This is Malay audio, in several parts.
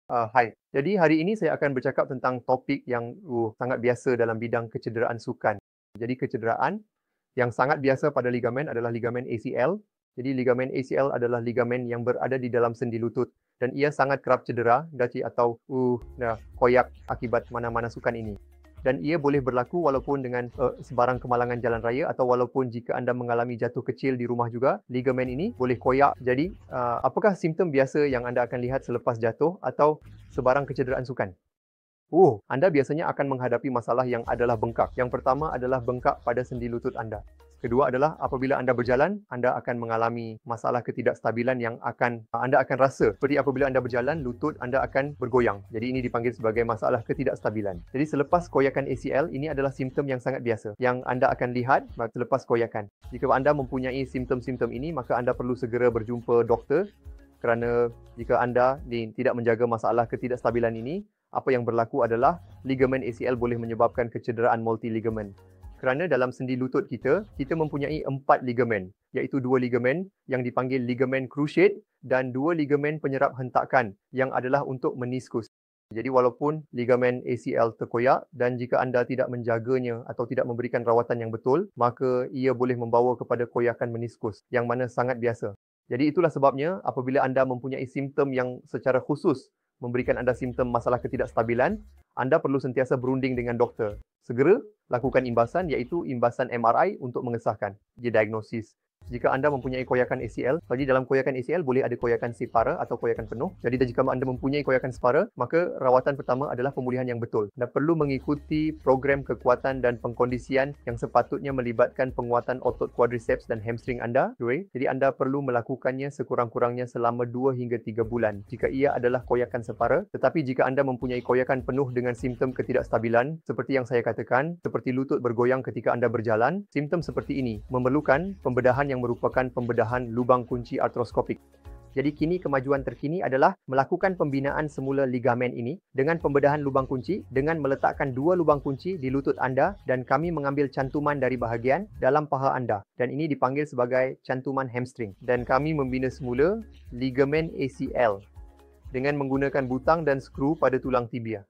Hai. Jadi hari ini saya akan bercakap tentang topik yang sangat biasa dalam bidang kecederaan sukan. Jadi kecederaan yang sangat biasa pada ligamen adalah ligamen ACL. Jadi ligamen ACL adalah ligamen yang berada di dalam sendi lutut dan ia sangat kerap cedera atau koyak akibat mana-mana sukan ini. Dan ia boleh berlaku walaupun dengan sebarang kemalangan jalan raya atau walaupun jika anda mengalami jatuh kecil di rumah juga, ligamen ini boleh koyak. Jadi, apakah simptom biasa yang anda akan lihat selepas jatuh atau sebarang kecederaan sukan? Anda biasanya akan menghadapi masalah yang adalah bengkak. Yang pertama adalah bengkak pada sendi lutut anda. Kedua adalah apabila anda berjalan, anda akan mengalami masalah ketidakstabilan yang anda akan rasa. Seperti apabila anda berjalan, lutut anda akan bergoyang. Jadi ini dipanggil sebagai masalah ketidakstabilan. Jadi selepas koyakan ACL, ini adalah simptom yang sangat biasa yang anda akan lihat selepas koyakan. Jika anda mempunyai simptom-simptom ini, maka anda perlu segera berjumpa doktor kerana jika anda tidak menjaga masalah ketidakstabilan ini, apa yang berlaku adalah ligamen ACL boleh menyebabkan kecederaan multiligamen. Kerana dalam sendi lutut kita mempunyai 4 ligamen, iaitu 2 ligamen yang dipanggil ligamen cruciate dan 2 ligamen penyerap hentakan yang adalah untuk meniskus. Jadi walaupun ligamen ACL terkoyak dan jika anda tidak menjaganya atau tidak memberikan rawatan yang betul, maka ia boleh membawa kepada koyakan meniskus yang mana sangat biasa. Jadi itulah sebabnya apabila anda mempunyai simptom yang secara khusus memberikan anda simptom masalah ketidakstabilan, anda perlu sentiasa berunding dengan doktor. Segera lakukan imbasan iaitu imbasan MRI untuk mengesahkan diagnosis. Jika anda mempunyai koyakan ACL, jadi dalam koyakan ACL boleh ada koyakan separa atau koyakan penuh. Jadi jika anda mempunyai koyakan separa, maka rawatan pertama adalah pemulihan yang betul. Anda perlu mengikuti program kekuatan dan pengkondisian yang sepatutnya melibatkan penguatan otot quadriceps dan hamstring anda. Jadi anda perlu melakukannya sekurang-kurangnya selama 2 hingga 3 bulan jika ia adalah koyakan separa. Tetapi jika anda mempunyai koyakan penuh dengan simptom ketidakstabilan, seperti yang saya katakan, seperti lutut bergoyang ketika anda berjalan, simptom seperti ini memerlukan pembedahan yang merupakan pembedahan lubang kunci artroskopik. Jadi kini kemajuan terkini adalah melakukan pembinaan semula ligamen ini dengan pembedahan lubang kunci dengan meletakkan 2 lubang kunci di lutut anda dan kami mengambil cantuman dari bahagian dalam paha anda dan ini dipanggil sebagai cantuman hamstring dan kami membina semula ligamen ACL dengan menggunakan butang dan skru pada tulang tibia.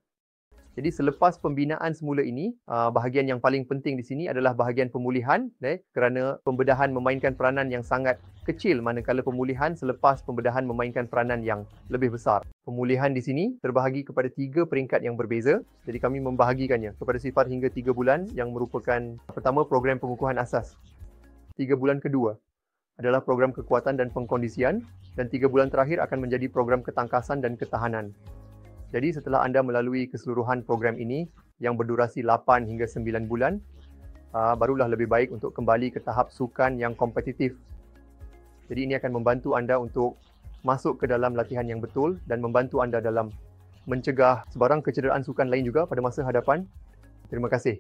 Jadi selepas pembinaan semula ini, bahagian yang paling penting di sini adalah bahagian pemulihan kerana pembedahan memainkan peranan yang sangat kecil manakala pemulihan selepas pembedahan memainkan peranan yang lebih besar. Pemulihan di sini terbahagi kepada 3 peringkat yang berbeza. Jadi kami membahagikannya kepada sifar hingga 3 bulan yang merupakan pertama program pengukuhan asas. 3 bulan kedua adalah program kekuatan dan pengkondisian dan 3 bulan terakhir akan menjadi program ketangkasan dan ketahanan. Jadi setelah anda melalui keseluruhan program ini yang berdurasi 8 hingga 9 bulan, barulah lebih baik untuk kembali ke tahap sukan yang kompetitif. Jadi ini akan membantu anda untuk masuk ke dalam latihan yang betul dan membantu anda dalam mencegah sebarang kecederaan sukan lain juga pada masa hadapan. Terima kasih.